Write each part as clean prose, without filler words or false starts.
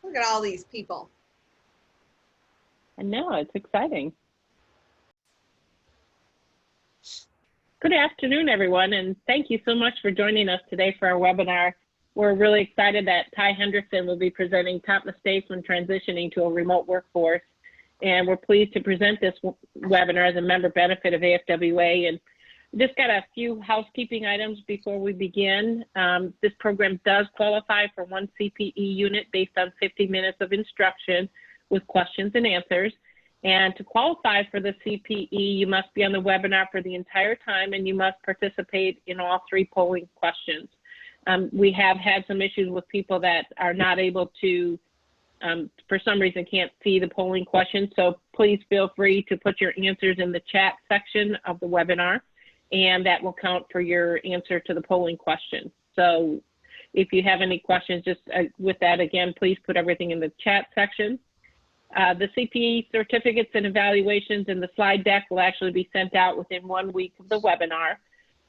Look at all these people. I know, it's exciting. Good afternoon, everyone, and thank you so much for joining us today for our webinar. We're really excited that Ty Hendrickson will be presenting top mistakes when transitioning to a remote workforce. And we're pleased to present this webinar as a member benefit of AFWA. And just got a few housekeeping items before we begin. This program does qualify for one CPE unit based on 50 minutes of instruction with questions and answers. And to qualify for the CPE, you must be on the webinar for the entire time, and you must participate in all 3 polling questions. We have had some issues with people that are not able to, for some reason, can't see the polling questions. So please feel free to put your answers in the chat section of the webinar, and that will count for your answer to the polling question. So if you have any questions, just with that, again, please put everything in the chat section. The CPE certificates and evaluations in the slide deck will actually be sent out within 1 week of the webinar.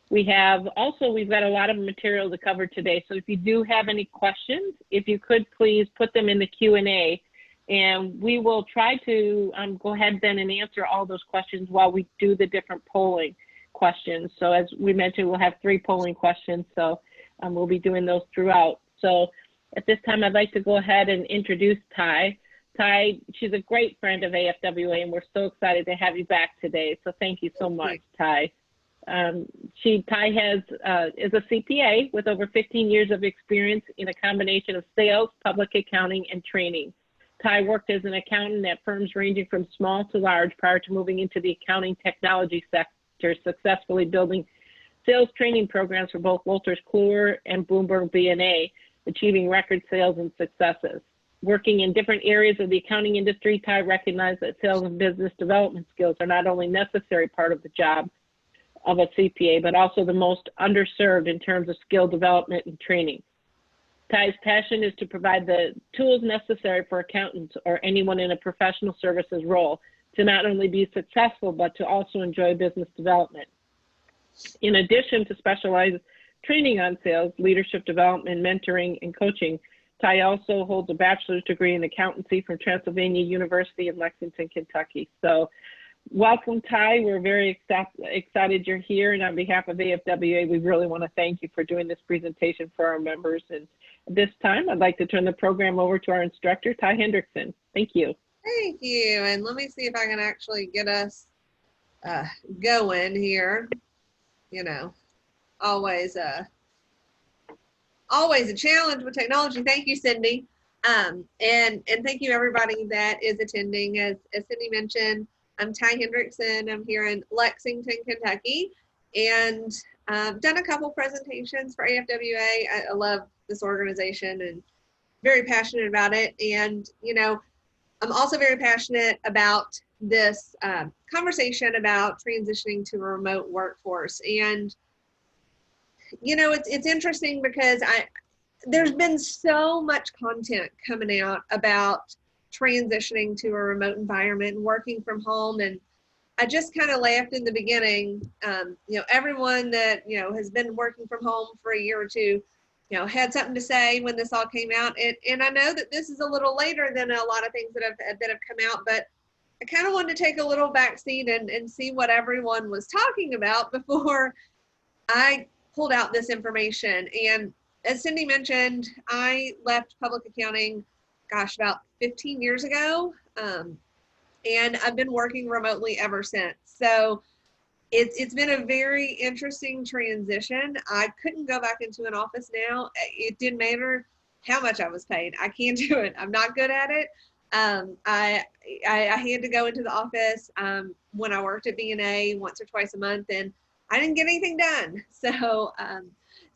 We've got a lot of material to cover today. So if you do have any questions, if you could please put them in the Q&A, and we will try to go ahead then and answer all those questions while we do the different polling questions. So as we mentioned, we'll have 3 polling questions. So we'll be doing those throughout. So at this time, I'd like to go ahead and introduce Ty. Ty, she's a great friend of AFWA, and we're so excited to have you back today. So thank you so much, Ty. Ty is a CPA with over 15 years of experience in a combination of sales, public accounting, and training. Ty worked as an accountant at firms ranging from small to large prior to moving into the accounting technology sector, successfully building sales training programs for both Wolters Kluwer and Bloomberg B&A, achieving record sales and successes. Working in different areas of the accounting industry, Ty recognized that sales and business development skills are not only necessary part of the job of a CPA, but also the most underserved in terms of skill development and training. Ty's passion is to provide the tools necessary for accountants or anyone in a professional services role to not only be successful, but to also enjoy business development. In addition to specialized training on sales, leadership development, mentoring, and coaching, Ty also holds a bachelor's degree in accountancy from Transylvania University in Lexington, Kentucky. So welcome, Ty. We're very excited you're here. And on behalf of AFWA, we really want to thank you for doing this presentation for our members. And at this time, I'd like to turn the program over to our instructor, Ty Hendrickson. Thank you. Thank you. And let me see if I can actually get us going here. You know, always a challenge with technology. Thank you, Cindy. And thank you everybody that is attending. As Cindy mentioned, I'm Ty Hendrickson. I'm here in Lexington, Kentucky, and done a couple presentations for AFWA. I love this organization and very passionate about it. And, you know, I'm also very passionate about this conversation about transitioning to a remote workforce. And, you know, it's interesting because there's been so much content coming out about transitioning to a remote environment and working from home. And I just kind of laughed in the beginning, you know, everyone that, you know, has been working from home for a year or two, you know, had something to say when this all came out. And I know that this is a little later than a lot of things that have come out, but I kind of wanted to take a little backseat and see what everyone was talking about before I pulled out this information. And as Cindy mentioned, I left public accounting, gosh, about 15 years ago. And I've been working remotely ever since. So it's been a very interesting transition. I couldn't go back into an office now. It didn't matter how much I was paid. I can't do it. I'm not good at it. I had to go into the office when I worked at B&A once or twice a month, and I didn't get anything done. So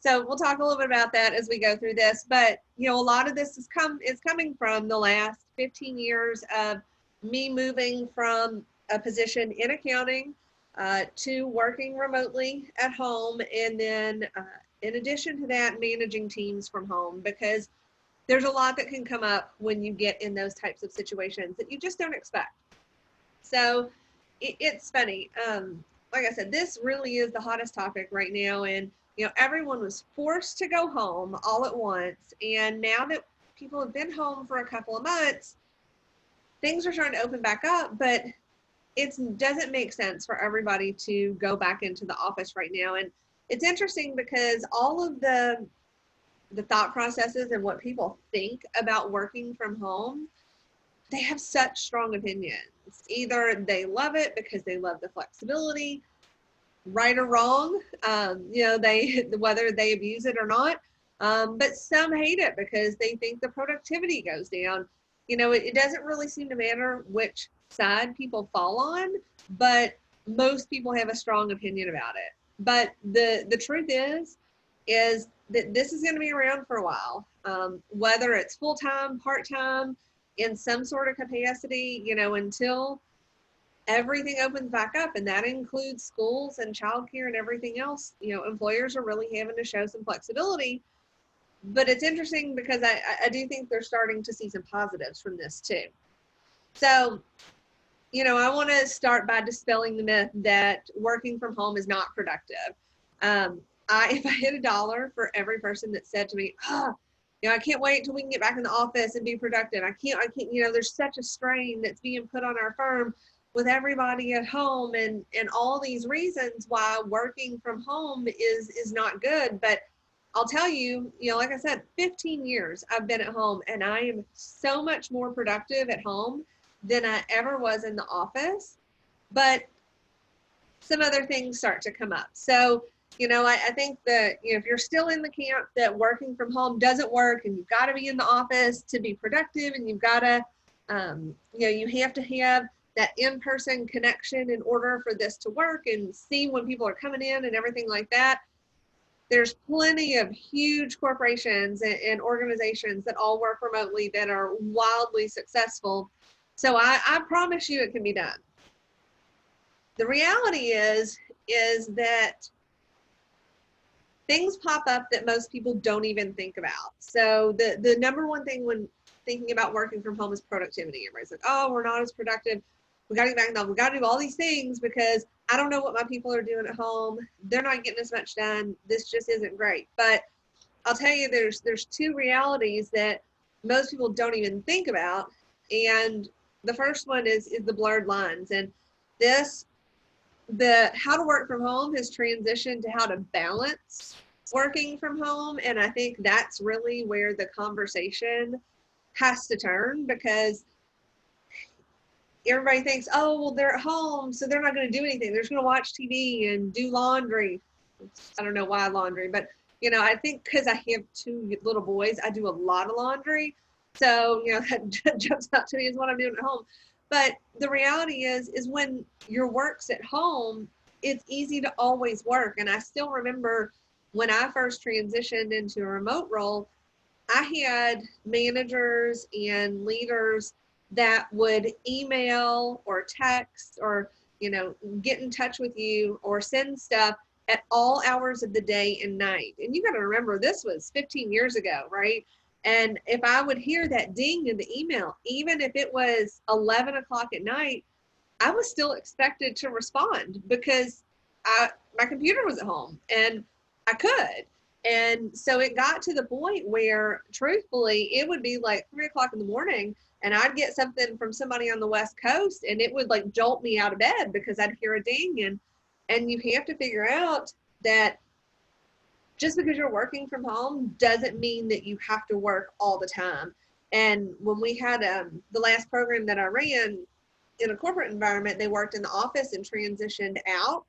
we'll talk a little bit about that as we go through this. But you know, a lot of this is coming from the last 15 years of me moving from a position in accounting to working remotely at home, and then in addition to that, managing teams from home, because there's a lot that can come up when you get in those types of situations that you just don't expect. So it's funny. Like I said, this really is the hottest topic right now. And, you know, everyone was forced to go home all at once. And now that people have been home for a couple of months. Things are starting to open back up, but it doesn't make sense for everybody to go back into the office right now. And it's interesting because all of the thought processes and what people think about working from home, they have such strong opinions. Either they love it because they love the flexibility, right or wrong, they whether they abuse it or not. But some hate it because they think the productivity goes down. It doesn't really seem to matter which side people fall on, but most people have a strong opinion about it. But the truth is that this is going to be around for a while, whether it's full-time, part-time, in some sort of capacity, until everything opens back up, and that includes schools and childcare and everything else. Employers are really having to show some flexibility. But it's interesting because I do think they're starting to see some positives from this too. So, I want to start by dispelling the myth that working from home is not productive. If I hit $1 for every person that said to me, I can't wait till we can get back in the office and be productive. I can't, there's such a strain that's being put on our firm with everybody at home and all these reasons why working from home is not good. But I'll tell you, like I said, 15 years I've been at home, and I am so much more productive at home than I ever was in the office. But some other things start to come up. So, I think that, if you're still in the camp that working from home doesn't work and you've got to be in the office to be productive, and you've got to, you have to have that in-person connection in order for this to work and see when people are coming in and everything like that. There's plenty of huge corporations and organizations that all work remotely that are wildly successful. So I promise you it can be done. The reality is that things pop up that most people don't even think about. So the number one thing when thinking about working from home is productivity. Everybody's like, oh, we're not as productive. We got to get back now. We got to do all these things because I don't know what my people are doing at home. They're not getting as much done. This just isn't great. But I'll tell you, there's two realities that most people don't even think about. And the first one is the blurred lines. And the how to work from home has transitioned to how to balance working from home. And I think that's really where the conversation has to turn, because everybody thinks, oh, well, they're at home, so they're not going to do anything. They're just going to watch TV and do laundry. I don't know why laundry, but, I think because I have 2 little boys, I do a lot of laundry. So, that jumps out to me as what I'm doing at home. But the reality is when your work's at home, it's easy to always work. And I still remember when I first transitioned into a remote role, I had managers and leaders that would email or text or, get in touch with you or send stuff at all hours of the day and night. And you got to remember, this was 15 years ago, right? And if I would hear that ding in the email, even if it was 11 o'clock at night, I was still expected to respond because my computer was at home and I could. And so it got to the point where, truthfully, it would be like 3 o'clock in the morning and I'd get something from somebody on the West Coast and it would like jolt me out of bed because I'd hear a ding. And you have to figure out that just because you're working from home doesn't mean that you have to work all the time. And when we had the last program that I ran in a corporate environment, they worked in the office and transitioned out.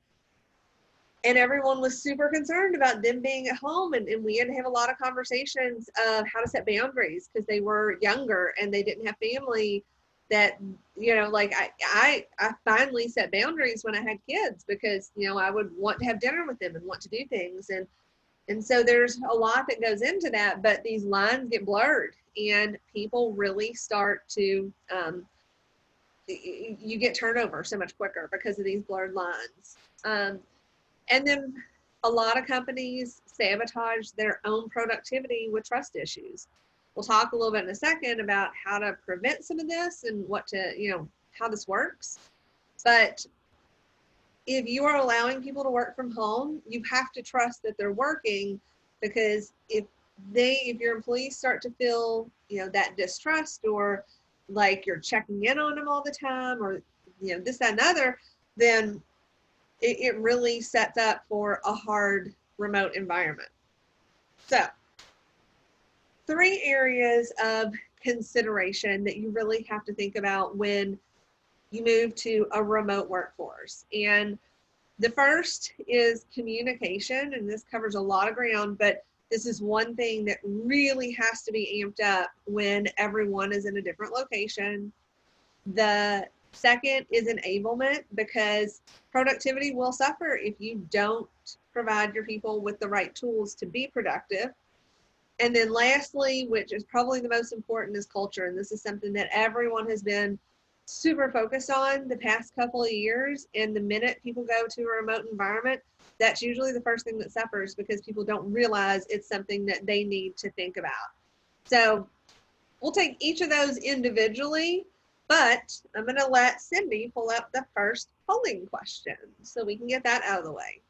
And everyone was super concerned about them being at home. And we had to have a lot of conversations of how to set boundaries because they were younger and they didn't have family that, like I finally set boundaries when I had kids because, I would want to have dinner with them and want to do things. And so there's a lot that goes into that, but these lines get blurred and people really start to, you get turnover so much quicker because of these blurred lines. And then a lot of companies sabotage their own productivity with trust issues. We'll talk a little bit in a second about how to prevent some of this and how this works. But if you are allowing people to work from home, you have to trust that they're working, because if if your employees start to feel, you know, that distrust, or like you're checking in on them all the time, or, you know, this, that, and other, then it really sets up for a hard remote environment. So 3 areas of consideration that you really have to think about when you move to a remote workforce. And the first is communication, and this covers a lot of ground, but this is one thing that really has to be amped up when everyone is in a different location. The second is enablement, because productivity will suffer if you don't provide your people with the right tools to be productive. And then lastly, which is probably the most important, is culture. And this is something that everyone has been super focused on the past couple of years. And the minute people go to a remote environment, that's usually the first thing that suffers, because people don't realize it's something that they need to think about. So we'll take each of those individually, but I'm going to let Cindy pull up the first polling question so we can get that out of the way.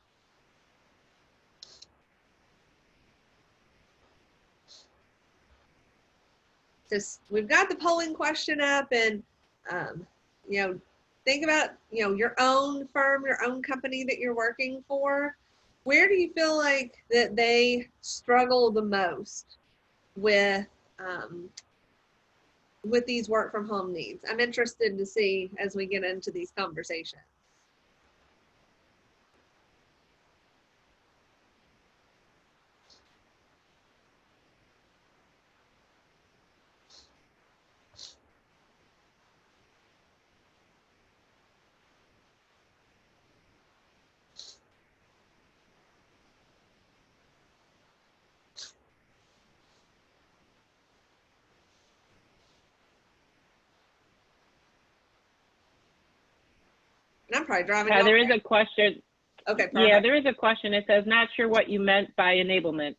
Just, we've got the polling question up, and you know, think about, you know, your own firm, your own company that you're working for. Where do you feel like that they struggle the most with these work from home needs? I'm interested to see as we get into these conversations. And I'm probably driving. There is a question. Okay, perfect. Yeah, there is a question. It says, not sure what you meant by enablement.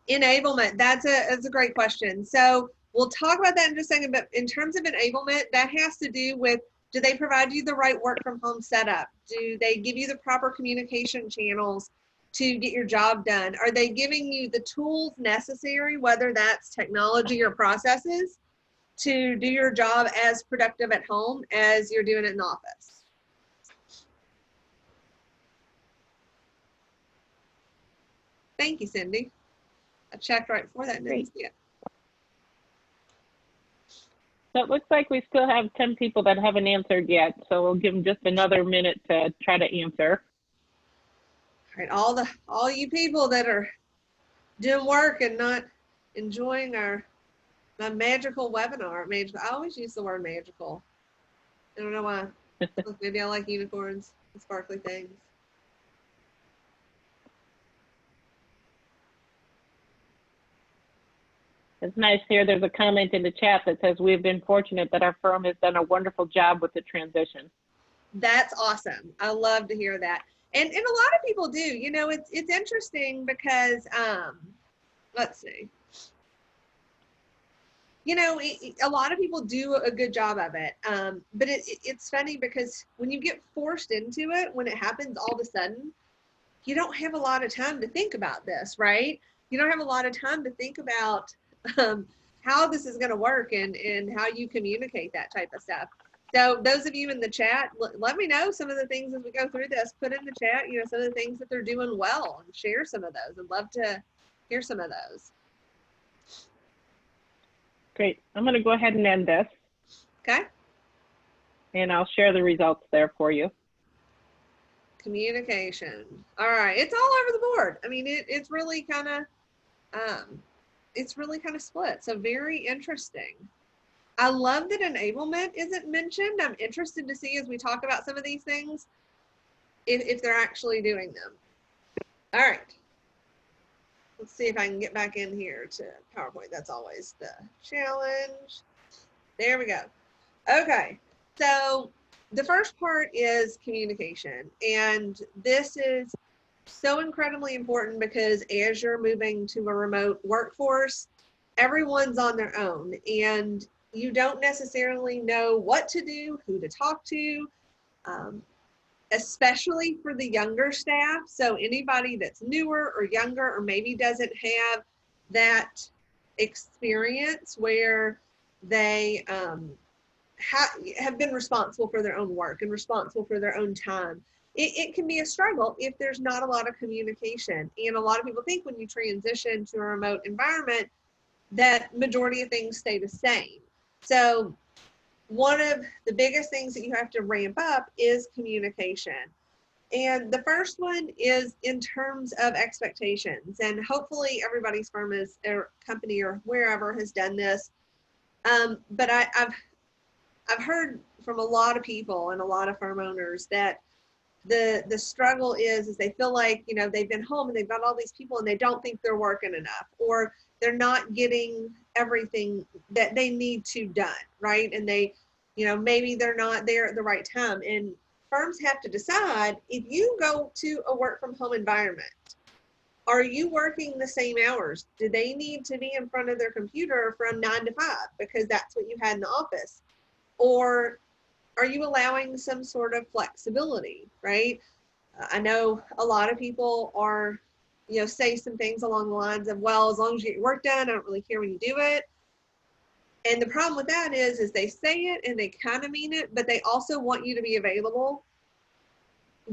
Enablement, that's a great question. So we'll talk about that in just a second, but in terms of enablement, that has to do with, do they provide you the right work from home setup? Do they give you the proper communication channels to get your job done? Are they giving you the tools necessary, whether that's technology or processes, to do your job as productive at home as you're doing it in the office? Thank you, Cindy. I checked right before that. Great. Yeah. So it looks like we still have 10 people that haven't answered yet, so we'll give them just another minute to try to answer. All right, all you people that are doing work and not enjoying my magical webinar. I always use the word magical. I don't know why. Maybe I like unicorns and sparkly things. It's nice here. There's a comment in the chat that says, we've been fortunate that our firm has done a wonderful job with the transition. That's awesome. I love to hear that. And a lot of people do. You know, it's interesting because, let's see. You know, a lot of people do a good job of it. But it's funny because when you get forced into it, when it happens all of a sudden, you don't have a lot of time to think about this, right? You don't have a lot of time to think about how this is going to work and how you communicate that type of stuff. So those of you in the chat, let me know some of the things as we go through this. Put in the chat, you know, some of the things that they're doing well, and share some of those. I'd love to hear some of those. Great. I'm going to go ahead and end this. Okay. And I'll share the results there for you. Communication. All right. It's all over the board. I mean, it's really kind of split. So very interesting. I love that enablement isn't mentioned. I'm interested to see as we talk about some of these things, if they're actually doing them. All right. Let's see if I can get back in here to PowerPoint. That's always the challenge. There we go. Okay. So the first part is communication. And this is so incredibly important because as you're moving to a remote workforce, everyone's on their own and you don't necessarily know what to do, who to talk to, especially for the younger staff. So anybody that's newer or younger or maybe doesn't have that experience where they have been responsible for their own work and responsible for their own time. It can be a struggle if there's not a lot of communication. And a lot of people think when you transition to a remote environment that majority of things stay the same. So one of the biggest things that you have to ramp up is communication. And the first one is in terms of expectations. And hopefully everybody's firm is, or company or wherever has done this. But I've heard from a lot of people and a lot of firm owners that the struggle is they feel like, you know, they've been home and they've got all these people and they don't think they're working enough, or they're not getting everything that they need to done, right? And they, you know, maybe they're not there at the right time. And firms have to decide, if you go to a work from home environment, are you working the same hours? Do they need to be in front of their computer from 9 to 5 because that's what you had in the office? Or are you allowing some sort of flexibility, right? I know a lot of people are, you know, say some things along the lines of, well, as long as you get your work done, I don't really care when you do it. And the problem with that is they say it and they kind of mean it, but they also want you to be available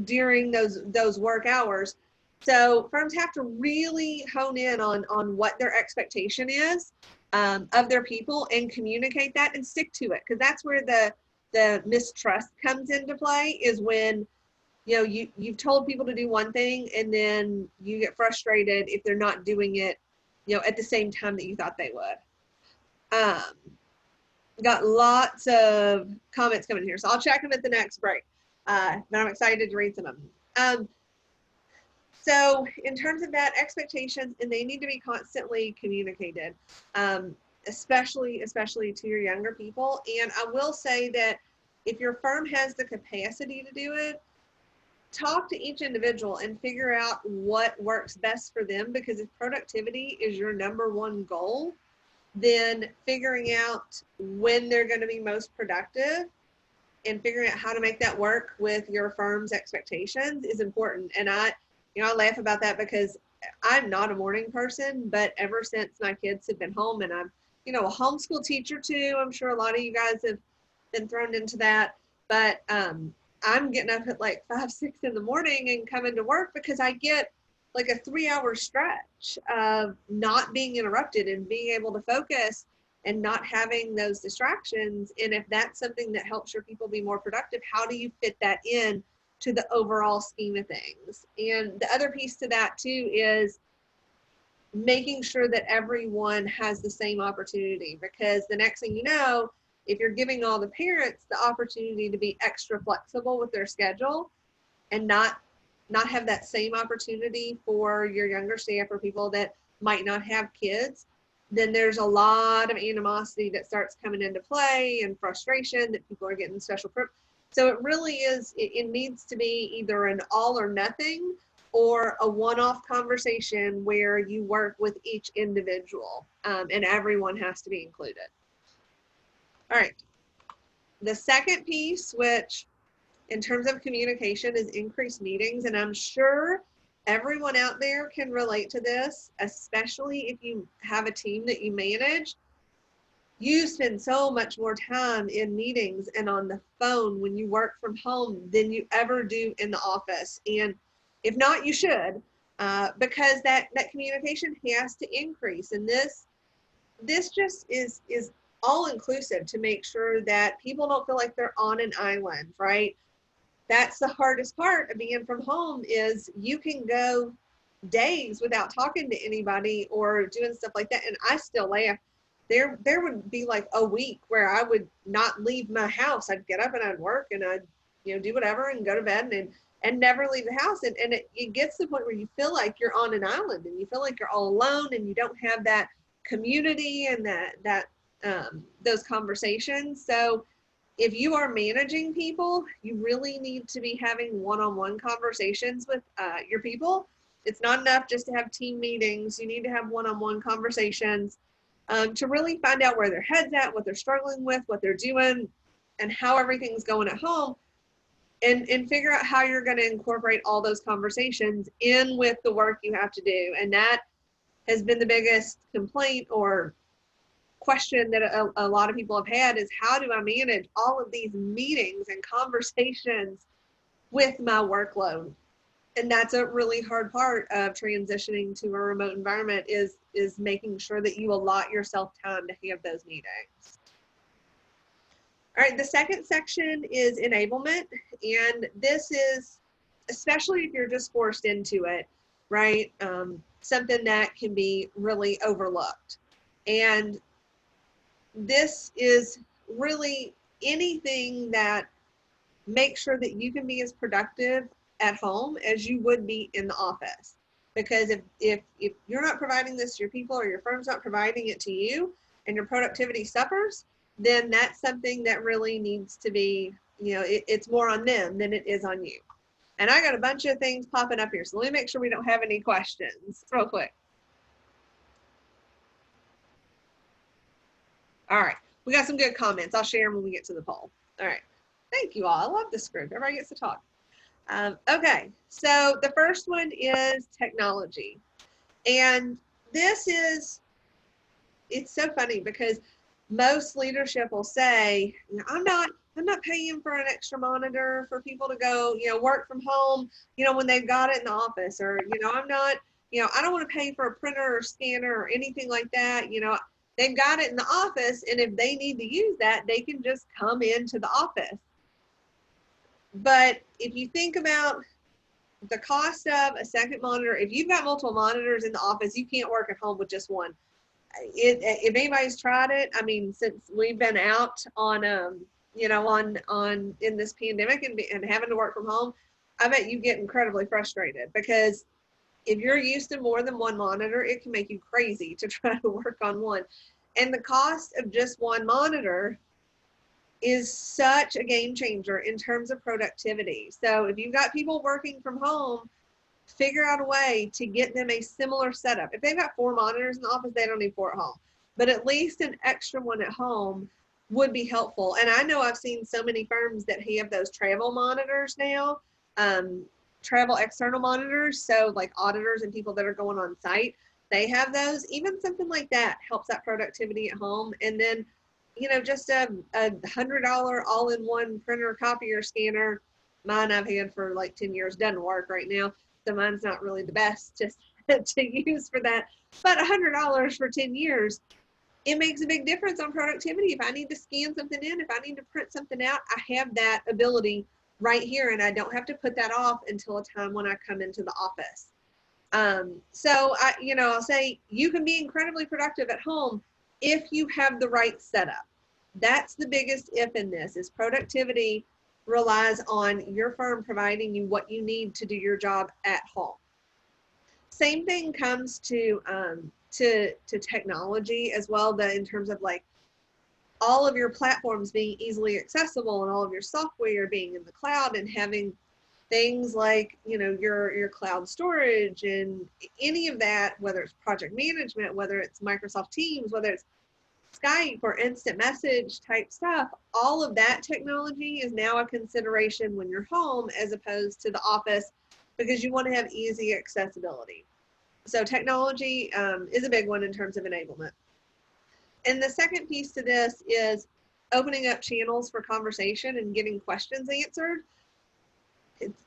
during those work hours. So firms have to really hone in on what their expectation is of their people and communicate that and stick to it. Because that's where the mistrust comes into play, is when, you know, you've told people to do one thing and then you get frustrated if they're not doing it, you know, at the same time that you thought they would. Got lots of comments coming here, so I'll check them at the next break. But I'm excited to read some of them. So in terms of that, expectations, and they need to be constantly communicated, especially to your younger people. And I will say that if your firm has the capacity to do it, talk to each individual and figure out what works best for them, because if productivity is your number one goal, then figuring out when they're going to be most productive and figuring out how to make that work with your firm's expectations is important. And I laugh about that because I'm not a morning person, but ever since my kids have been home, and I'm, you know, a homeschool teacher too. I'm sure a lot of you guys have been thrown into that, but I'm getting up at like 5, 6 in the morning and coming to work because I get like a 3-hour stretch of not being interrupted and being able to focus and not having those distractions. And if that's something that helps your people be more productive, how do you fit that in to the overall scheme of things? And the other piece to that too is making sure that everyone has the same opportunity, because the next thing you know, if you're giving all the parents the opportunity to be extra flexible with their schedule and not have that same opportunity for your younger staff or people that might not have kids, then there's a lot of animosity that starts coming into play and frustration that people are getting special. So it really is, it needs to be either an all or nothing or a one-off conversation where you work with each individual, and everyone has to be included. All right. The second piece, which in terms of communication, is increased meetings. And I'm sure everyone out there can relate to this, especially if you have a team that you manage. You spend so much more time in meetings and on the phone when you work from home than you ever do in the office. And if not, you should, because that communication has to increase. And this just is all inclusive to make sure that people don't feel like they're on an island, right? That's the hardest part of being from home, is you can go days without talking to anybody or doing stuff like that. And I still laugh. There would be like a week where I would not leave my house. I'd get up and I'd work and I'd, you know, do whatever and go to bed and never leave the house. And it gets to the point where you feel like you're on an island and you feel like you're all alone and you don't have that community and that those conversations. So if you are managing people, you really need to be having one-on-one conversations with your people. It's not enough just to have team meetings. You need to have one-on-one conversations to really find out where their head's at, what they're struggling with, what they're doing, and how everything's going at home, and figure out how you're going to incorporate all those conversations in with the work you have to do. And that has been the biggest complaint or question that a lot of people have had is, how do I manage all of these meetings and conversations with my workload? And that's a really hard part of transitioning to a remote environment is making sure that you allot yourself time to have those meetings. All right, the second section is enablement. And this is, especially if you're just forced into it, right? Something that can be really overlooked. And this is really anything that makes sure that you can be as productive at home as you would be in the office. Because if you're not providing this to your people, or your firm's not providing it to you, and your productivity suffers, then that's something that really needs to be, it's more on them than it is on you. And I got a bunch of things popping up here, so let me make sure we don't have any questions real quick. All right, we got some good comments. I'll share them when we get to the poll. All right, thank you all. I love this group. Everybody gets to talk. Okay, so the first one is technology. And this is, it's so funny because most leadership will say, I'm not paying for an extra monitor for people to go, work from home, when they've got it in the office, or, I'm not, I don't want to pay for a printer or scanner or anything like that. They've got it in the office, and if they need to use that, they can just come into the office. But if you think about the cost of a second monitor, if you've got multiple monitors in the office, you can't work at home with just one. If anybody's tried it, I mean, since we've been out on, on in this pandemic and having to work from home, I bet you get incredibly frustrated, because if you're used to more than one monitor, it can make you crazy to try to work on one. And the cost of just one monitor is such a game changer in terms of productivity. So if you've got people working from home, figure out a way to get them a similar setup. If they've got 4 monitors in the office, they don't need 4 at home, but at least an extra one at home would be helpful. And I know I've seen so many firms that have those travel monitors now, travel external monitors. So like auditors and people that are going on site, they have those. Even something like that helps that productivity at home. And then, just a $100 all-in-one printer, copier, scanner. Mine I've had for like 10 years, doesn't work right now. So mine's not really the best just to use for that. But $100 for 10 years, it makes a big difference on productivity. If I need to scan something in, if I need to print something out, I have that ability right here, and I don't have to put that off until a time when I come into the office. So I'll say you can be incredibly productive at home if you have the right setup. That's the biggest if in this, is productivity relies on your firm providing you what you need to do your job at home. Same thing comes to technology as well, in terms of like all of your platforms being easily accessible and all of your software being in the cloud, and having things like, your cloud storage and any of that, whether it's project management, whether it's Microsoft Teams, whether it's Skype or instant message type stuff, all of that technology is now a consideration when you're home as opposed to the office, because you want to have easy accessibility. So technology is a big one in terms of enablement. And the second piece to this is opening up channels for conversation and getting questions answered.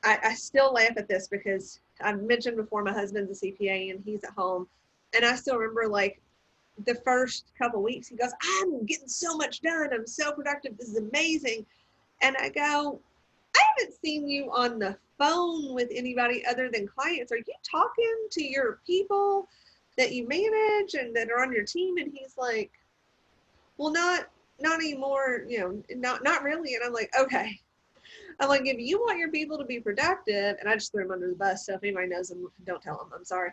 I still laugh at this because I've mentioned before, my husband's a CPA and he's at home. And I still remember like the first couple weeks, he goes, I'm getting so much done. I'm so productive. This is amazing. And I go, I haven't seen you on the phone with anybody other than clients. Are you talking to your people that you manage and that are on your team? And he's like, well, not anymore, not really. And I'm like, okay. I'm like, if you want your people to be productive, and I just threw him under the bus, so if anybody knows him, don't tell him, I'm sorry.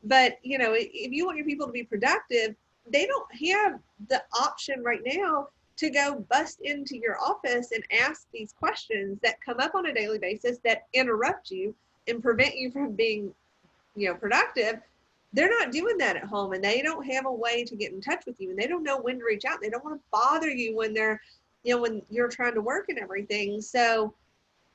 But, if you want your people to be productive, they don't have the option right now to go bust into your office and ask these questions that come up on a daily basis that interrupt you and prevent you from being, productive. They're not doing that at home, and they don't have a way to get in touch with you, and they don't know when to reach out. They don't want to bother you when they're, when you're trying to work and everything. So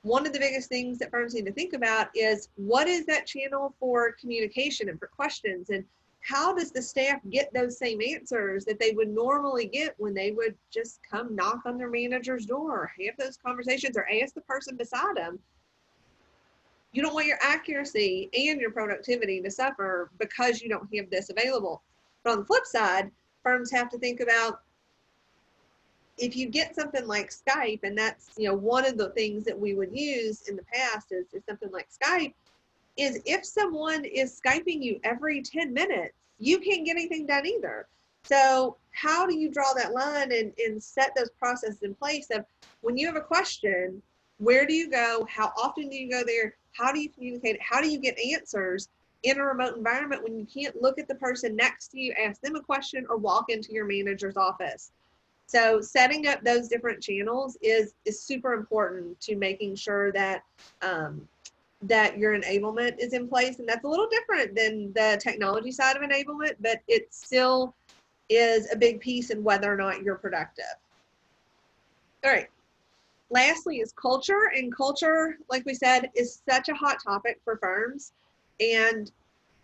one of the biggest things that firms need to think about is, what is that channel for communication and for questions? And how does the staff get those same answers that they would normally get when they would just come knock on their manager's door, have those conversations, or ask the person beside them? You don't want your accuracy and your productivity to suffer because you don't have this available. But on the flip side, firms have to think about, if you get something like Skype, and that's, one of the things that we would use in the past is something like Skype, is if someone is Skyping you every 10 minutes, you can't get anything done either. So how do you draw that line and set those processes in place of, when you have a question, where do you go? How often do you go there? How do you communicate? How do you get answers in a remote environment when you can't look at the person next to you, ask them a question, or walk into your manager's office? So setting up those different channels is super important to making sure that that your enablement is in place. And that's a little different than the technology side of enablement, but it still is a big piece in whether or not you're productive. All right. Lastly is culture. And culture, like we said, is such a hot topic for firms. And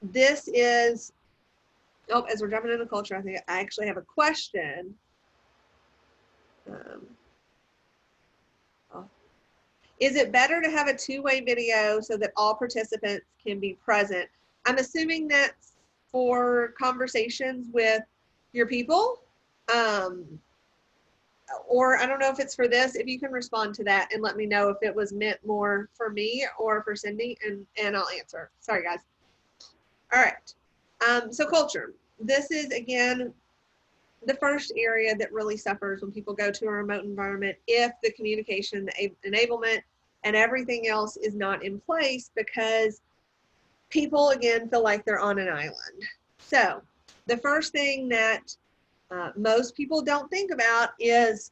this is, as we're jumping into culture, I think I actually have a question. Is it better to have a two-way video so that all participants can be present? I'm assuming that's for conversations with your people. Or I don't know if it's for this. If you can respond to that and let me know if it was meant more for me or for Cindy, and I'll answer. Sorry, guys. All right. So culture. This is, again, the first area that really suffers when people go to a remote environment if the communication, the enablement, and everything else is not in place, because people, again, feel like they're on an island. So the first thing that most people don't think about is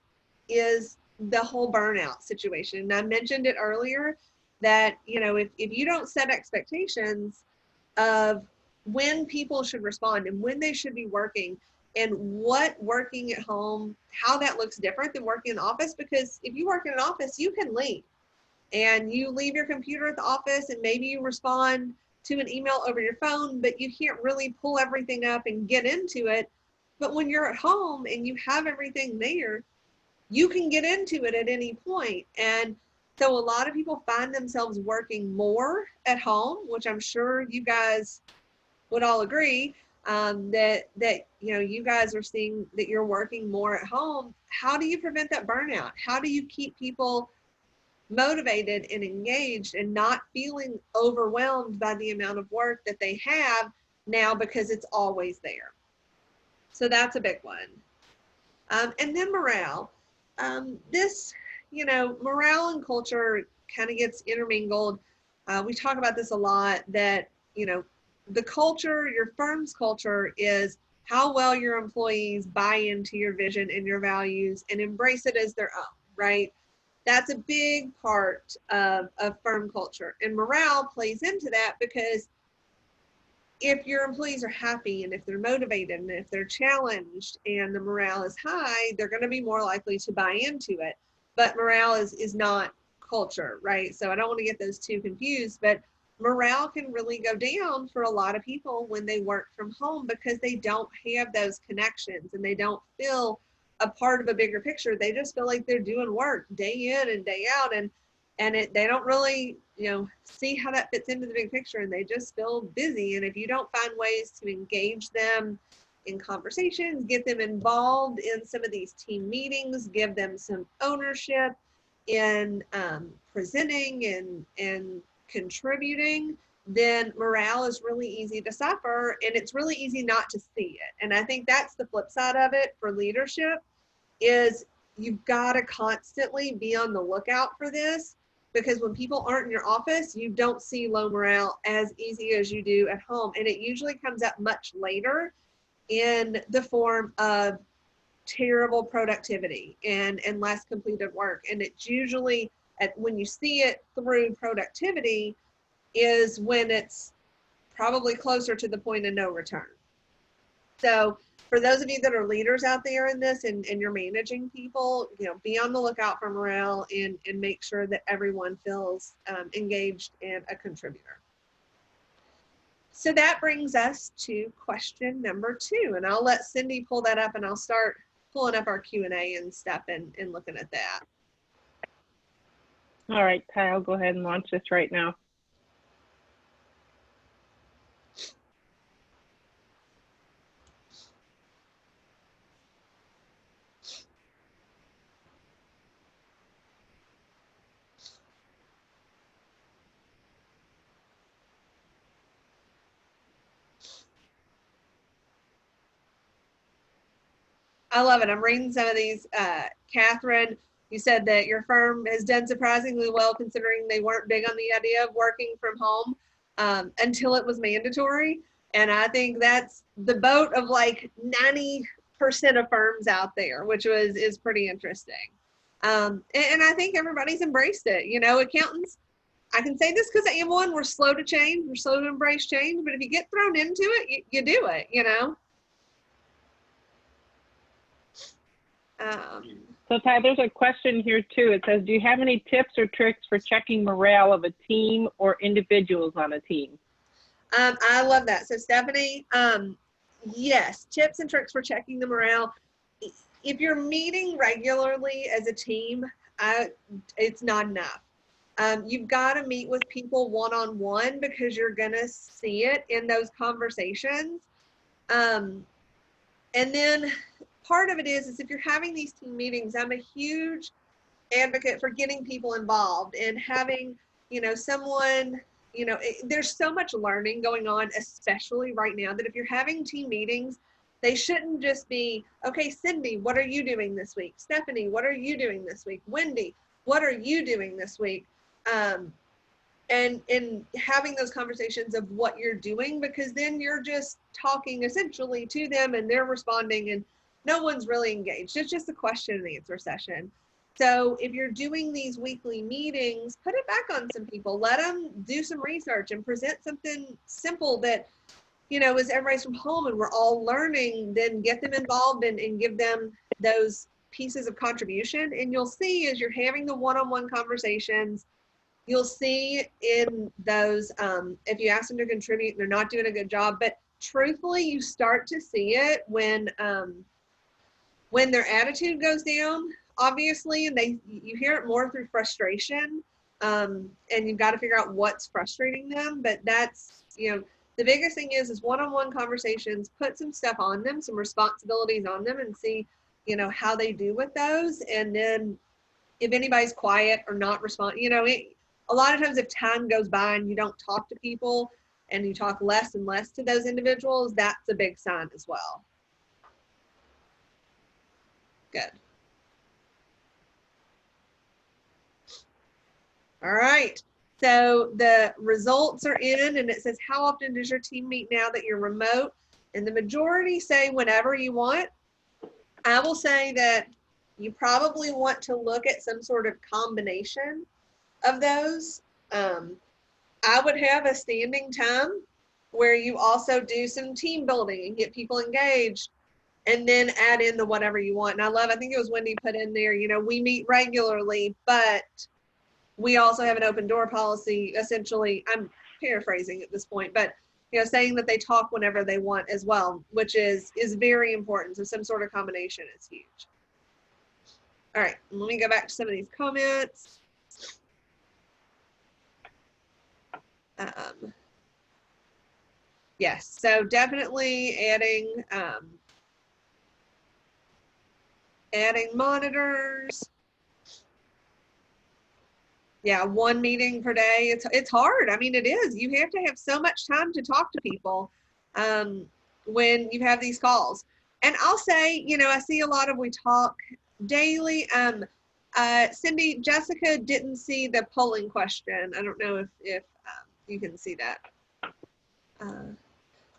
the whole burnout situation. And I mentioned it earlier that, if you don't set expectations of when people should respond and when they should be working, and what working at home, how that looks different than working in the office, because if you work in an office, you can leave. And you leave your computer at the office, and maybe you respond to an email over your phone, but you can't really pull everything up and get into it. But when you're at home and you have everything there, you can get into it at any point. And so a lot of people find themselves working more at home, which I'm sure you guys would all agree, that you guys are seeing that you're working more at home. How do you prevent that burnout? How do you keep people motivated and engaged and not feeling overwhelmed by the amount of work that they have now, because it's always there? So that's a big one. And then morale. Morale and culture kind of gets intermingled. We talk about this a lot, that, the culture, your firm's culture, is how well your employees buy into your vision and your values and embrace it as their own, right? That's a big part of firm culture. And morale plays into that, because if your employees are happy and if they're motivated and if they're challenged and the morale is high, they're going to be more likely to buy into it. But morale is not culture, right? So I don't want to get those two confused, but morale can really go down for a lot of people when they work from home, because they don't have those connections and they don't feel a part of a bigger picture. They just feel like they're doing work day in and day out, and they don't really, see how that fits into the big picture, and they just feel busy. And if you don't find ways to engage them in conversations, get them involved in some of these team meetings, give them some ownership in presenting and contributing, then morale is really easy to suffer, and it's really easy not to see it. And I think that's the flip side of it for leadership, is you've got to constantly be on the lookout for this, because when people aren't in your office, you don't see low morale as easy as you do at home. And it usually comes up much later in the form of terrible productivity and less completed work. And it's usually when you see it through productivity is when it's probably closer to the point of no return. So for those of you that are leaders out there in this and you're managing people, be on the lookout for morale and make sure that everyone feels engaged and a contributor. So that brings us to question number 2, and I'll let Cindy pull that up, and I'll start pulling up our Q&A and stuff and looking at that. All right, Ty, I'll go ahead and launch this right now. I love it. I'm reading some of these. Catherine, you said that your firm has done surprisingly well considering they weren't big on the idea of working from home until it was mandatory. And I think that's the boat of like 90% of firms out there, which is pretty interesting. And I think everybody's embraced it. You know, accountants, I can say this because I am one, we're slow to change, we're slow to embrace change, but if you get thrown into it, you do it, you know? So Ty, there's a question here too. It says, do you have any tips or tricks for checking morale of a team or individuals on a team? I love that. So Stephanie, yes, tips and tricks for checking the morale. If you're meeting regularly as a team, it's not enough. You've got to meet with people one-on-one because you're going to see it in those conversations. And then part of it is if you're having these team meetings, I'm a huge advocate for getting people involved and having, you know, someone, you know, there's so much learning going on, especially right now, that if you're having team meetings, they shouldn't just be, okay, Cindy, what are you doing this week? Stephanie, what are you doing this week? Wendy, what are you doing this week? And having those conversations of what you're doing, because then you're just talking essentially to them and they're responding and no one's really engaged. It's just a question and answer session. So if you're doing these weekly meetings, put it back on some people. Let them do some research and present something simple that, you know, as everybody's from home and we're all learning, then get them involved and give them those pieces of contribution. And you'll see as you're having the one-on-one conversations, you'll see in those, if you ask them to contribute, they're not doing a good job. But truthfully, you start to see it when their attitude goes down, obviously, and you hear it more through frustration. And you've got to figure out what's frustrating them. But that's, you know, the biggest thing is one-on-one conversations, put some stuff on them, some responsibilities on them, and see, you know, how they do with those. And then if anybody's quiet or not responding, you know, a lot of times if time goes by and you don't talk to people and you talk less and less to those individuals, that's a big sign as well. Good. All right. So the results are in and it says, how often does your team meet now that you're remote? And the majority say whenever you want. I will say that you probably want to look at some sort of combination of those. I would have a standing time where you also do some team building and get people engaged and then add in the whatever you want. And I think it was Wendy put in there, you know, we meet regularly, but we also have an open door policy. Essentially, I'm paraphrasing at this point, but you know, saying that they talk whenever they want as well, which is very important. So some sort of combination is huge. All right, let me go back to some of these comments. Yes, so definitely adding monitors. Yeah, one meeting per day. It's hard. I mean, it is. You have to have so much time to talk to people when you have these calls. And I'll say, you know, I see a lot of we talk daily. Cindy, Jessica didn't see the polling question. I don't know if you can see that.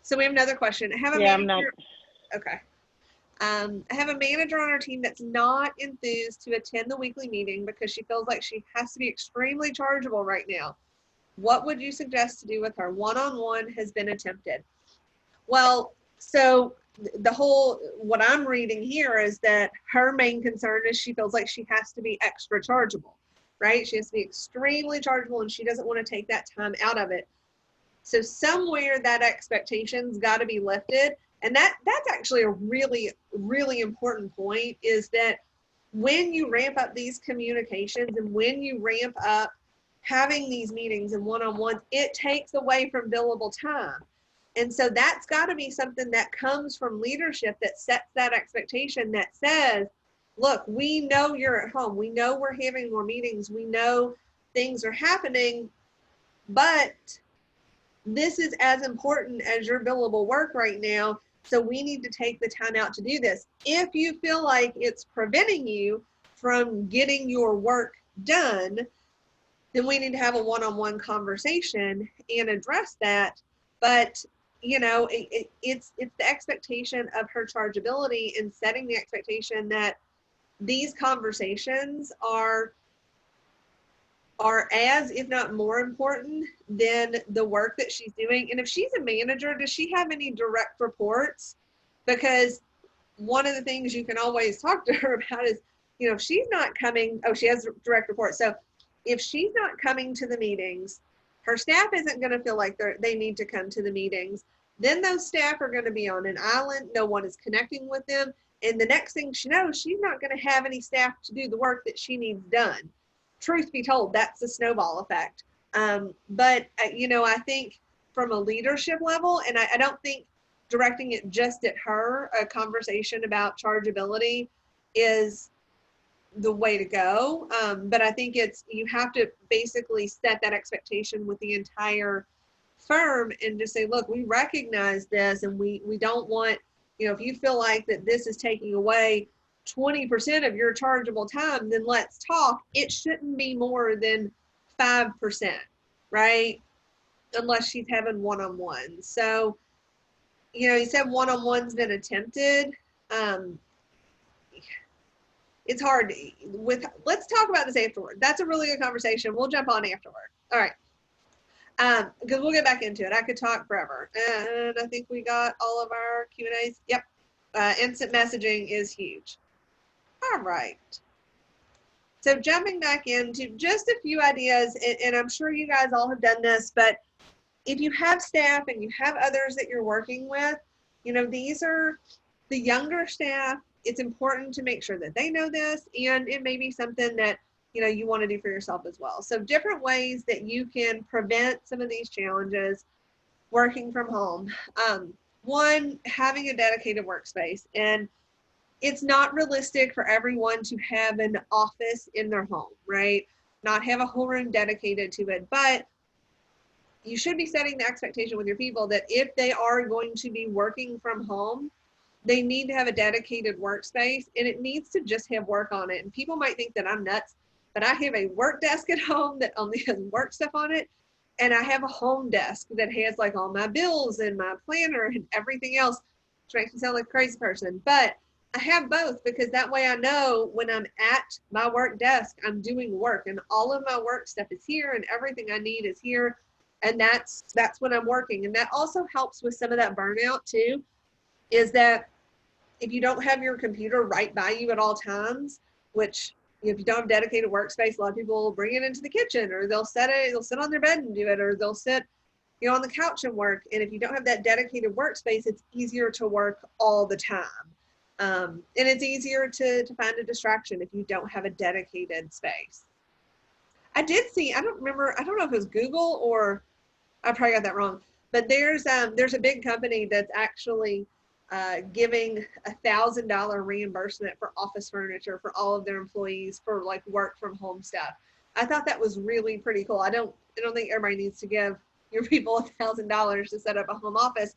So we have another question. I'm not. Okay. I have a manager on our team that's not enthused to attend the weekly meeting because she feels like she has to be extremely chargeable right now. What would you suggest to do with her? One-on-one has been attempted. Well, so what I'm reading here is that her main concern is she feels like she has to be extra chargeable, right? She has to be extremely chargeable and she doesn't want to take that time out of it. So somewhere that expectation's got to be lifted. And that's actually a really, really important point, is that when you ramp up these communications and when you ramp up having these meetings and one-on-ones, it takes away from billable time. And so that's got to be something that comes from leadership, that sets that expectation, that says, look, we know you're at home. We know we're having more meetings. We know things are happening, but this is as important as your billable work right now. So we need to take the time out to do this. If you feel like it's preventing you from getting your work done, then we need to have a one-on-one conversation and address that. But you know, it's the expectation of her chargeability, and setting the expectation that these conversations are as, if not more important than the work that she's doing. And if she's a manager, does she have any direct reports? Because one of the things you can always talk to her about is, you know, if she's not coming, oh, she has direct reports. So if she's not coming to the meetings, her staff isn't going to feel like they need to come to the meetings. Then those staff are going to be on an island. No one is connecting with them. And the next thing she knows, she's not going to have any staff to do the work that she needs done. Truth be told, that's the snowball effect. But, you know, I think from a leadership level, and I don't think directing it just at her, a conversation about chargeability is the way to go. But I think you have to basically set that expectation with the entire firm and just say, look, we recognize this, and we don't want, you know, if you feel like that this is taking away 20% of your chargeable time, then let's talk. It shouldn't be more than 5%, right? Unless she's having one-on-ones. So, you know, you said one-on-one's been attempted. It's hard let's talk about this afterward. That's a really good conversation. We'll jump on afterward. All right. Because we'll get back into it. I could talk forever. And I think we got all of our Q&As. Yep. Instant messaging is huge. All right. So jumping back into just a few ideas, and I'm sure you guys all have done this, but if you have staff and you have others that you're working with, you know, these are the younger staff. It's important to make sure that they know this, and it may be something that, you know, you want to do for yourself as well. So different ways that you can prevent some of these challenges working from home. One, having a dedicated workspace. And it's not realistic for everyone to have an office in their home, right? Not have a whole room dedicated to it, but you should be setting the expectation with your people that if they are going to be working from home, they need to have a dedicated workspace, and it needs to just have work on it. And people might think that I'm nuts, but I have a work desk at home that only has work stuff on it. And I have a home desk that has like all my bills and my planner and everything else, which makes me sound like a crazy person. But I have both, because that way I know when I'm at my work desk, I'm doing work, and all of my work stuff is here, and everything I need is here. And that's when I'm working. And that also helps with some of that burnout too, is that if you don't have your computer right by you at all times, which if you don't have dedicated workspace, a lot of people will bring it into the kitchen, or they'll sit on their bed and do it, or they'll sit, you know, on the couch and work. And if you don't have that dedicated workspace, it's easier to work all the time. And it's easier to find a distraction if you don't have a dedicated space. I did see, I don't know if it was Google or I probably got that wrong, but there's a big company that's actually giving $1,000 reimbursement for office furniture for all of their employees for like work from home stuff. I thought that was really pretty cool. I don't think everybody needs to give your people $1,000 to set up a home office,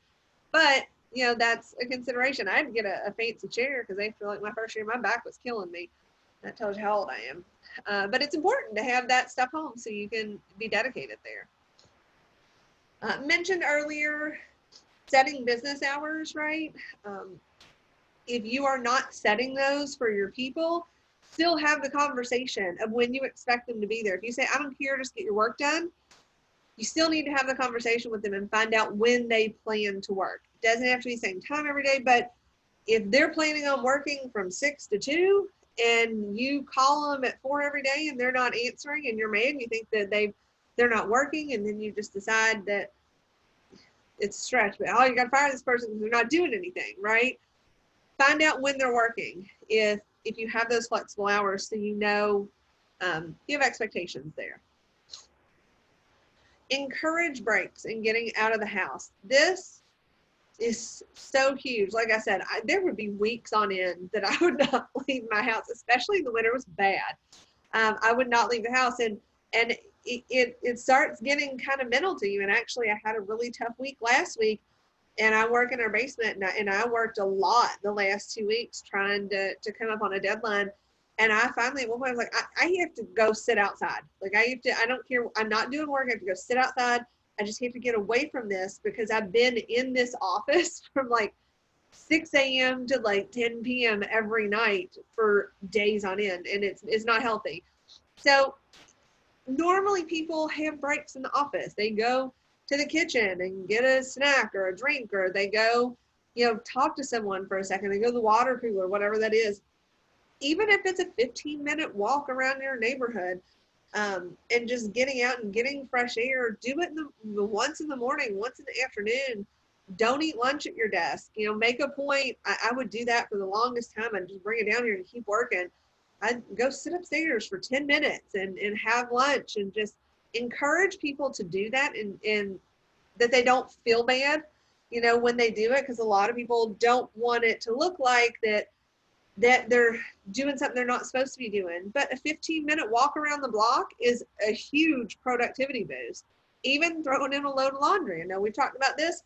but you know, that's a consideration. I had to get a fancy chair because I feel like my first year my back was killing me. That tells you how old I am. But it's important to have that stuff home so you can be dedicated there. Mentioned earlier, setting business hours, right? If you are not setting those for your people, still have the conversation of when you expect them to be there. If you say, I don't care, just get your work done, you still need to have the conversation with them and find out when they plan to work. It doesn't have to be the same time every day, but if they're planning on working from 6 to 2 and you call them at 4 every day and they're not answering and you're mad, you think that they're not working, and then you just decide that it's a stretch, but oh, you got to fire this person because they're not doing anything, right? Find out when they're working. If you have those flexible hours, so you know, you have expectations there. Encourage breaks and getting out of the house. This is so huge. Like I said, there would be weeks on end that I would not leave my house, especially in the winter was bad. I would not leave the house, and it starts getting kind of mental to you. And actually, I had a really tough week last week, and I work in our basement, and I worked a lot the last 2 weeks trying to come up on a deadline. And I finally, at one point, I was like, I have to go sit outside. Like, I don't care. I'm not doing work. I have to go sit outside. I just have to get away from this because I've been in this office from like 6 a.m. to like 10 p.m. every night for days on end, and it's not healthy. So normally people have breaks in the office. They go to the kitchen and get a snack or a drink, or they go, talk to someone for a second. They go to the water cooler, whatever that is. Even if it's a 15-minute walk around your neighborhood, and just getting out and getting fresh air, do it once in the morning, once in the afternoon. Don't eat lunch at your desk. Make a point. I would do that for the longest time. I'd just bring it down here and keep working. I'd go sit upstairs for 10 minutes and have lunch, and just encourage people to do that, and that they don't feel bad, when they do it, because a lot of people don't want it to look like that they're doing something they're not supposed to be doing. But a 15-minute walk around the block is a huge productivity boost. Even throwing in a load of laundry. I know we've talked about this,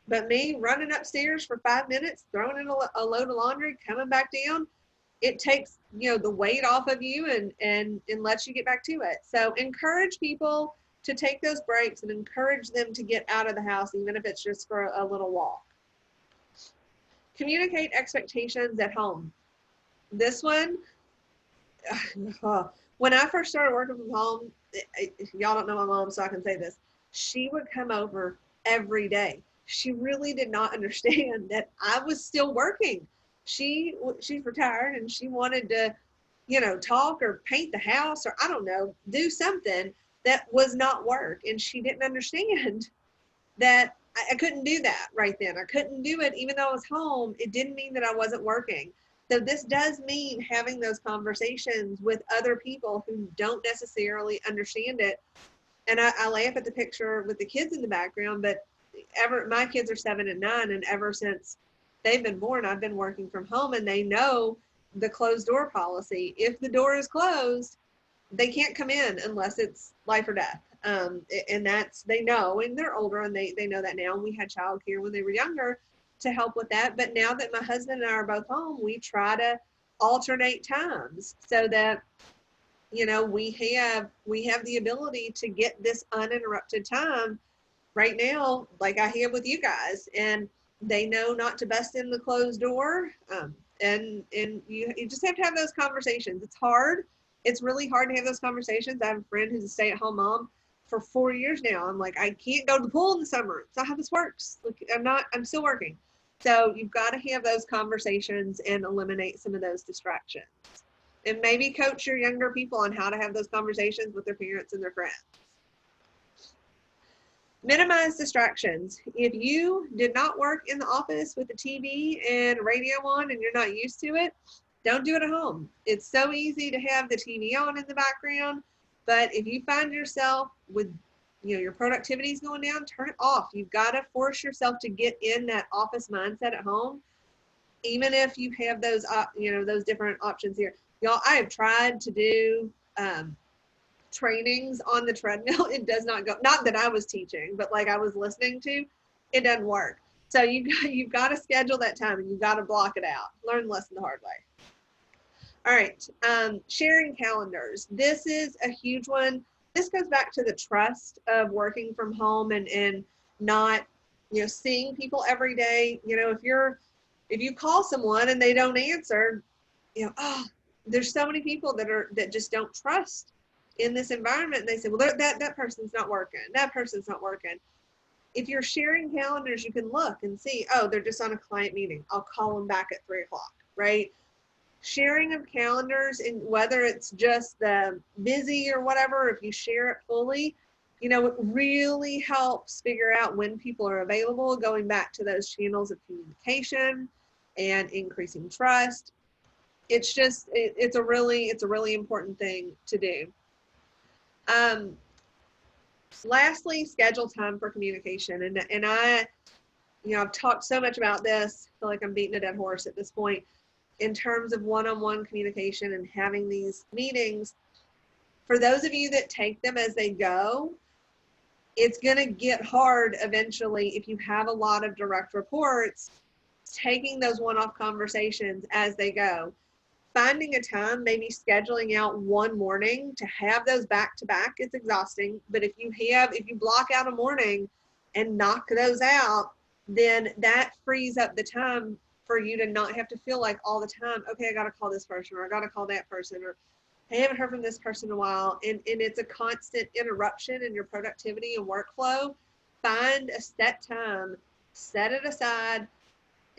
but me running upstairs for 5 minutes, throwing in a load of laundry, coming back down, it takes, the weight off of you and lets you get back to it. So encourage people to take those breaks and encourage them to get out of the house, even if it's just for a little walk. Communicate expectations at home. This one, when I first started working from home, y'all don't know my mom, so I can say this. She would come over every day. She really did not understand that I was still working. She's retired, and she wanted to, talk or paint the house, or I don't know, do something that was not work. And she didn't understand that I couldn't do that right then. I couldn't do it even though I was home. It didn't mean that I wasn't working. So this does mean having those conversations with other people who don't necessarily understand it. And I laugh at the picture with the kids in the background, but my kids are 7 and 9, and ever since they've been born, I've been working from home, and they know the closed door policy. If the door is closed, they can't come in unless it's life or death. And they know, and they're older, and they know that now. And we had childcare when they were younger to help with that. But now that my husband and I are both home, we try to alternate times so that, we have the ability to get this uninterrupted time right now, like I have with you guys. And they know not to bust in the closed door. And you just have to have those conversations. It's hard. It's really hard to have those conversations. I have a friend who's a stay-at-home mom for 4 years now. I'm like, I can't go to the pool in the summer. It's not how this works. Look, I'm still working. So you've got to have those conversations and eliminate some of those distractions. And maybe coach your younger people on how to have those conversations with their parents and their friends. Minimize distractions. If you did not work in the office with the TV and radio on and you're not used to it, don't do it at home. It's so easy to have the TV on in the background, but if you find yourself with, your productivity is going down, turn it off. You've got to force yourself to get in that office mindset at home, even if you have those, those different options here. Y'all, I have tried to do trainings on the treadmill. It does not go, not that I was teaching, but like I was listening to, it doesn't work. So you've got to schedule that time, and you've got to block it out. Learn the lesson the hard way. All right, sharing calendars. This is a huge one. This goes back to the trust of working from home and not, seeing people every day. If you call someone and they don't answer, there's so many people that just don't trust in this environment. And they say, well, that person's not working. That person's not working. If you're sharing calendars, you can look and see, oh, they're just on a client meeting. I'll call them back at 3 o'clock, right? Sharing of calendars, and whether it's just the busy or whatever, if you share it fully, You know, it really helps figure out when people are available, going back to those channels of communication and increasing trust. It's just, it's a really important thing to do. Lastly, schedule time for communication. And I, you know, I've talked so much about this, I feel like I'm beating a dead horse at this point, in terms of one-on-one communication and having these meetings. For those of you that take them as they go, it's going to get hard eventually if you have a lot of direct reports, taking those one-off conversations as they go. Finding a time, maybe scheduling out one morning to have those back to back, it's exhausting. But if you block out a morning and knock those out, then that frees up the time for you to not have to feel like all the time, okay, I got to call this person, or I got to call that person, or I haven't heard from this person in a while. And it's a constant interruption in your productivity and workflow. Find a set time, set it aside,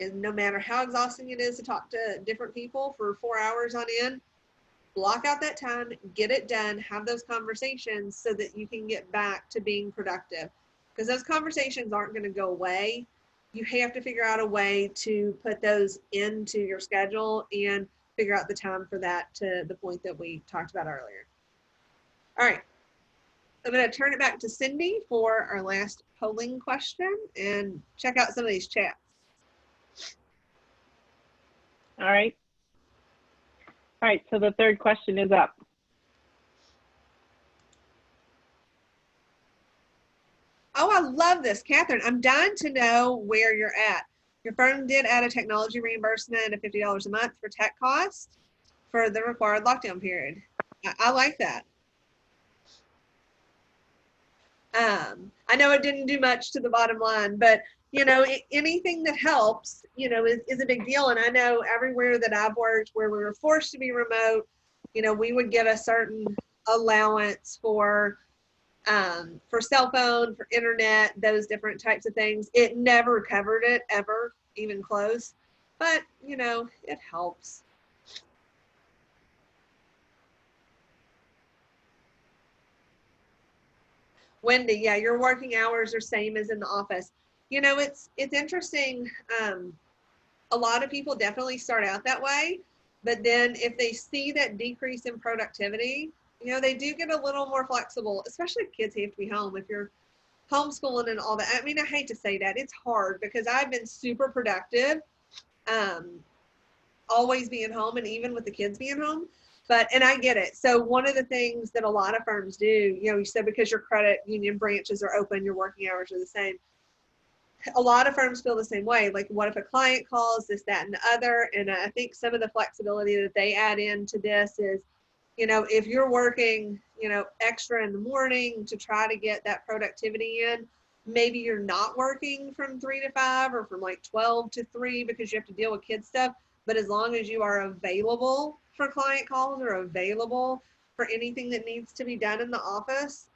and no matter how exhausting it is to talk to different people for 4 hours on end, block out that time, get it done, have those conversations so that you can get back to being productive. Because those conversations aren't going to go away. You have to figure out a way to put those into your schedule and figure out the time for that, to the point that we talked about earlier. All right. I'm going to turn it back to Cindy for our last polling question and check out some of these chats. All right. All right, so the third question is up. Oh, I love this. Catherine, I'm dying to know where you're at. Your firm did add a technology reimbursement of $50 a month for tech costs for the required lockdown period. I like that. I know it didn't do much to the bottom line, but you know, anything that helps, you know, is a big deal. And I know everywhere that I've worked where we were forced to be remote, you know, we would get a certain allowance for cell phone, for internet, those different types of things. It never covered it, ever, even close. But, you know, it helps. Wendy, yeah, your working hours are same as in the office. You know, it's interesting. A lot of people definitely start out that way, but then if they see that decrease in productivity, you know, they do get a little more flexible, especially if kids have to be home. If you're homeschooling and all that, I mean, I hate to say that, it's hard because I've been super productive, always being home, and even with the kids being home. But, and I get it. So one of the things that a lot of firms do, you know, you said because your credit union branches are open, your working hours are the same. A lot of firms feel the same way. Like, what if a client calls, this, that, and the other? And I think some of the flexibility that they add into this is, you know, if you're working, you know, extra in the morning to try to get that productivity in, maybe you're not working from 3 to 5 or from like 12 to 3 because you have to deal with kid stuff. But as long as you are available for client calls or available for anything that needs to be done in the office,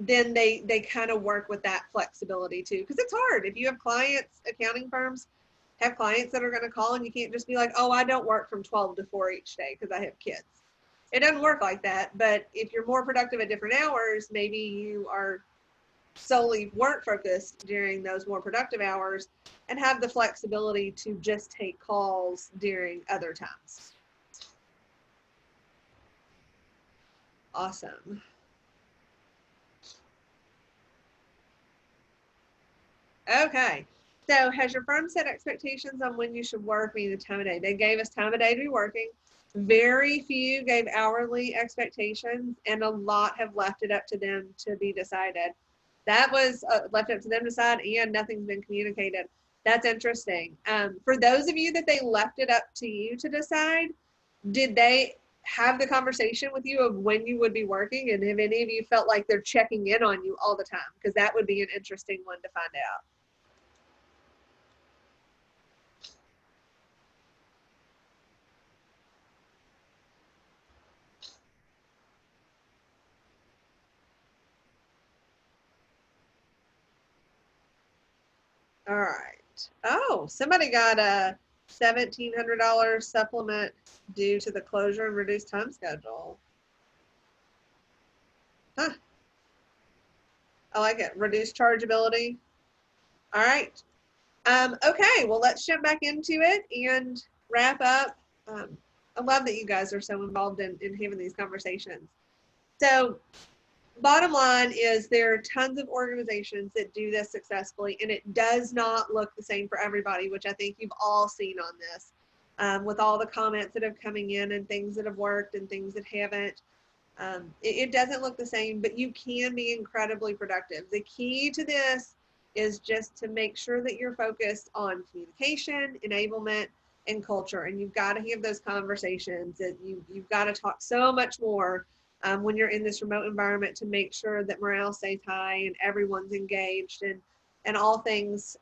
then they kind of work with that flexibility too. Because it's hard. If you have clients, accounting firms have clients that are going to call, and you can't just be like, oh, I don't work from 12 to 4 each day because I have kids. It doesn't work like that. But if you're more productive at different hours, maybe you are solely work focused during those more productive hours and have the flexibility to just take calls during other times. Awesome. Okay. So has your firm set expectations on when you should work, meaning the time of day? They gave us time of day to be working. Very few gave hourly expectations, and a lot have left it up to them to be decided. That was left up to them to decide, and nothing's been communicated. That's interesting. For those of you that they left it up to you to decide, did they have the conversation with you of when you would be working? And have any of you felt like they're checking in on you all the time? Because that would be an interesting one to find out. All right. Oh, somebody got a $1,700 supplement due to the closure and reduced time schedule. Huh. I like it. Reduced chargeability. All right. Okay, well, let's jump back into it and wrap up. I love that you guys are so involved in having these conversations. So bottom line is there are tons of organizations that do this successfully, and it does not look the same for everybody, which I think you've all seen on this, with all the comments that have coming in and things that have worked and things that haven't. It doesn't look the same, but you can be incredibly productive. The key to this is just to make sure that you're focused on communication, enablement, and culture. And you've got to have those conversations. And you've got to talk so much more when you're in this remote environment to make sure that morale stays high and everyone's engaged and all things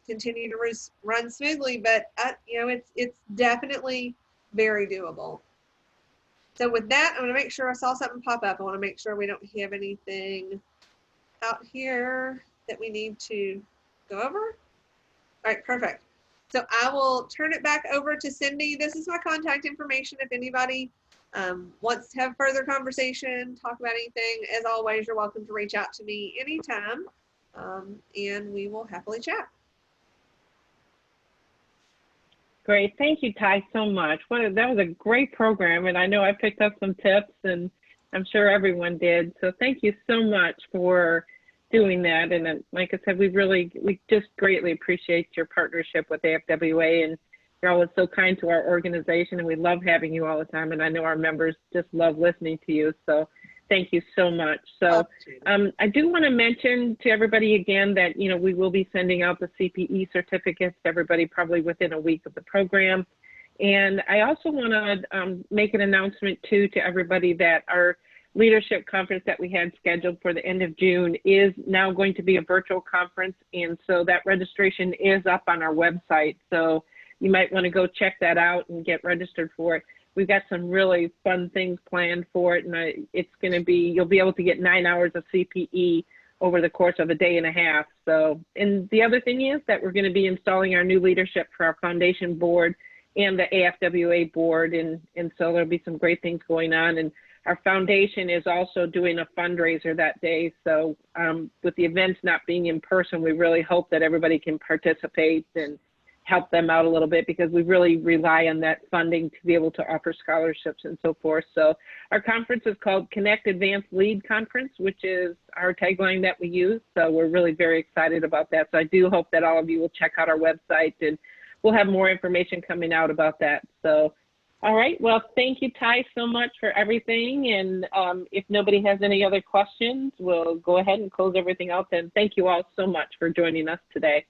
continue to run smoothly. But it's definitely very doable. So with that, I'm going to make sure I saw something pop up. I want to make sure we don't have anything out here that we need to go over. All right, perfect. So I will turn it back over to Cindy. This is my contact information. If anybody wants to have further conversation, talk about anything, as always, you're welcome to reach out to me anytime, and we will happily chat. Great. Thank you, Ty, so much. That was a great program, and I know I picked up some tips, and I'm sure everyone did. So thank you so much for doing that. And like I said, we just greatly appreciate your partnership with AFWA, and you're always so kind to our organization, and we love having you all the time. And I know our members just love listening to you. So thank you so much. So I do want to mention to everybody again that, we will be sending out the CPE certificates to everybody probably within a week of the program. And I also want to make an announcement too to everybody that our leadership conference that we had scheduled for the end of June is now going to be a virtual conference. And so that registration is up on our website. So you might want to go check that out and get registered for it. We've got some really fun things planned for it, and it's going to be, you'll be able to get 9 hours of CPE over the course of a day and a half. So, and the other thing is that we're going to be installing our new leadership for our foundation board and the AFWA board, and so there'll be some great things going on. And our foundation is also doing a fundraiser that day. So with the events not being in person, we really hope that everybody can participate and help them out a little bit, because we really rely on that funding to be able to offer scholarships and so forth. So our conference is called Connect, Advance, Lead Conference, which is our tagline that we use. So we're really very excited about that. So I do hope that all of you will check out our website, and we'll have more information coming out about that. So, all right. Well, thank you, Ty, so much for everything. And if nobody has any other questions, we'll go ahead and close everything out then. Thank you all so much for joining us today.